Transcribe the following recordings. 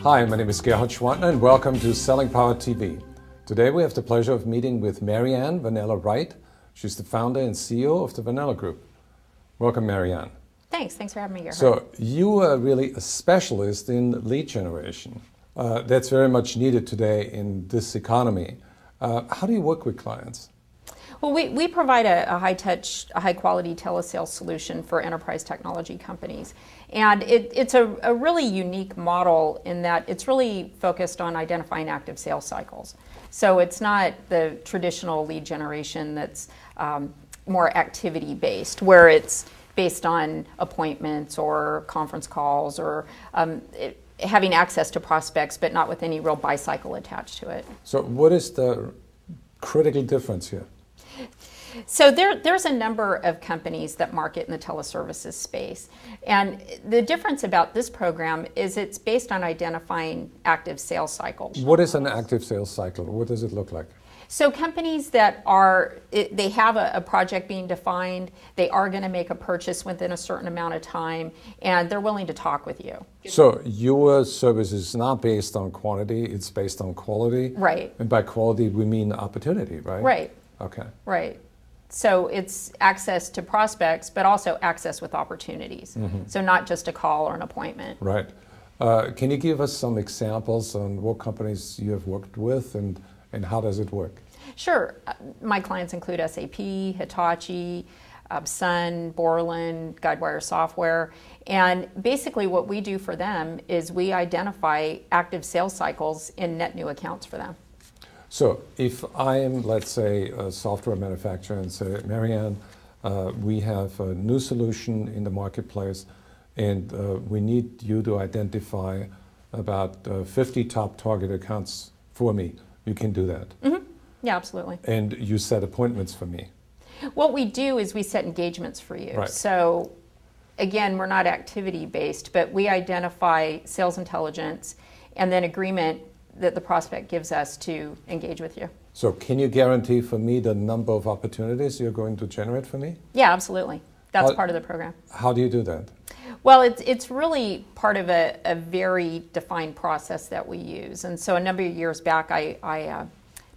Hi, my name is Gerhard Schwantner and welcome to Selling Power TV. Today we have the pleasure of meeting with Marianne Vanilla Wright. She's the founder and CEO of the Vanilla Group. Welcome, Marianne. Thanks for having me here. So you are really a specialist in lead generation. That's very much needed today in this economy. How do you work with clients? Well, we provide a high-touch, high-quality telesales solution for enterprise technology companies. And it's a really unique model in that it's really focused on identifying active sales cycles. So it's not the traditional lead generation that's more activity-based, where it's based on appointments or conference calls or having access to prospects, but not with any real buy cycle attached to it. So what is the critical difference here? So there's a number of companies that market in the teleservices space. And the difference about this program is it's based on identifying active sales cycles. What is an active sales cycle? What does it look like? So companies that they have a project being defined, they are going to make a purchase within a certain amount of time, and they're willing to talk with you. So your service is not based on quantity, it's based on quality? Right. And by quality, we mean opportunity, right? Right. Okay. Right. So it's access to prospects, but also access with opportunities. Mm-hmm. So not just a call or an appointment. Right. Can you give us some examples on what companies you have worked with and how does it work? Sure. My clients include SAP, Hitachi, Sun, Borland, Guidewire Software. And basically what we do for them is we identify active sales cycles in net new accounts for them. So if I am, let's say, a software manufacturer and say, Marianne, we have a new solution in the marketplace and we need you to identify about 50 top target accounts for me. You can do that. Mm-hmm. Yeah, absolutely. And you set appointments for me. What we do is we set engagements for you. Right. So again, we're not activity based, but we identify sales intelligence and then agreement that the prospect gives us to engage with you. So can you guarantee for me the number of opportunities you're going to generate for me? Yeah, absolutely. That's part of the program. How do you do that? Well, it's really part of a very defined process that we use. And so a number of years back, I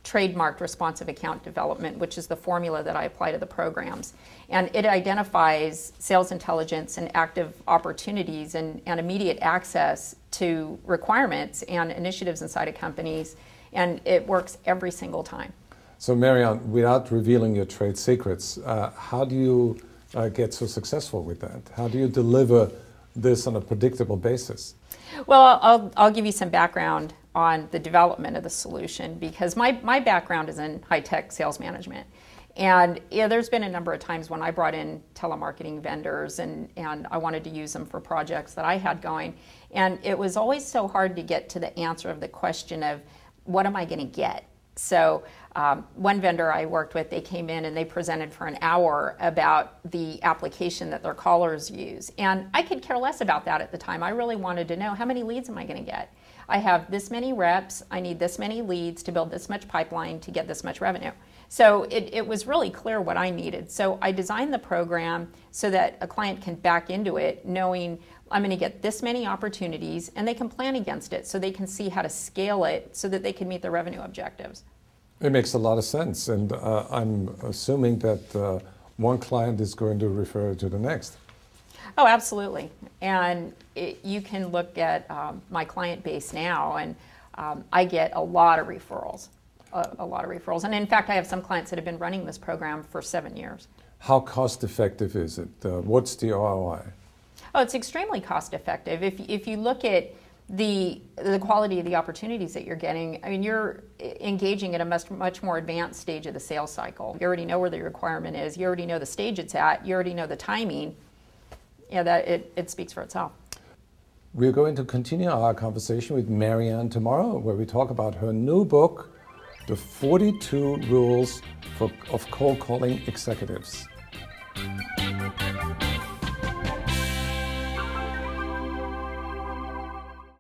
trademarked responsive account development, which is the formula that I apply to the programs. And it identifies sales intelligence and active opportunities and immediate access to requirements and initiatives inside of companies. And it works every single time. So Marianne, without revealing your trade secrets, how do you get so successful with that? How do you deliver this on a predictable basis? Well, I'll give you some background on the development of the solution because my background is in high-tech sales management. And yeah, there's been a number of times when I brought in telemarketing vendors and I wanted to use them for projects that I had going. And it was always so hard to get to the answer of the question of what am I going to get? So one vendor I worked with, they came in and they presented for an hour about the application that their callers use. And I could care less about that at the time. I really wanted to know how many leads am I going to get? I have this many reps, I need this many leads to build this much pipeline to get this much revenue. So it was really clear what I needed. So I designed the program so that a client can back into it knowing I'm going to get this many opportunities and they can plan against it so they can see how to scale it so that they can meet their revenue objectives. It makes a lot of sense, and I'm assuming that one client is going to refer to the next. Oh, absolutely. And you can look at my client base now, and I get a lot of referrals, a lot of referrals. And in fact, I have some clients that have been running this program for 7 years. How cost effective is it? What's the ROI? Oh, it's extremely cost effective. If you look at the quality of the opportunities that you're getting, I mean, you're engaging at a much more advanced stage of the sales cycle. You already know where the requirement is. You already know the stage it's at. You already know the timing. Yeah, it speaks for itself. We're going to continue our conversation with Marianne tomorrow, where we talk about her new book, The 42 Rules of Cold Calling Executives.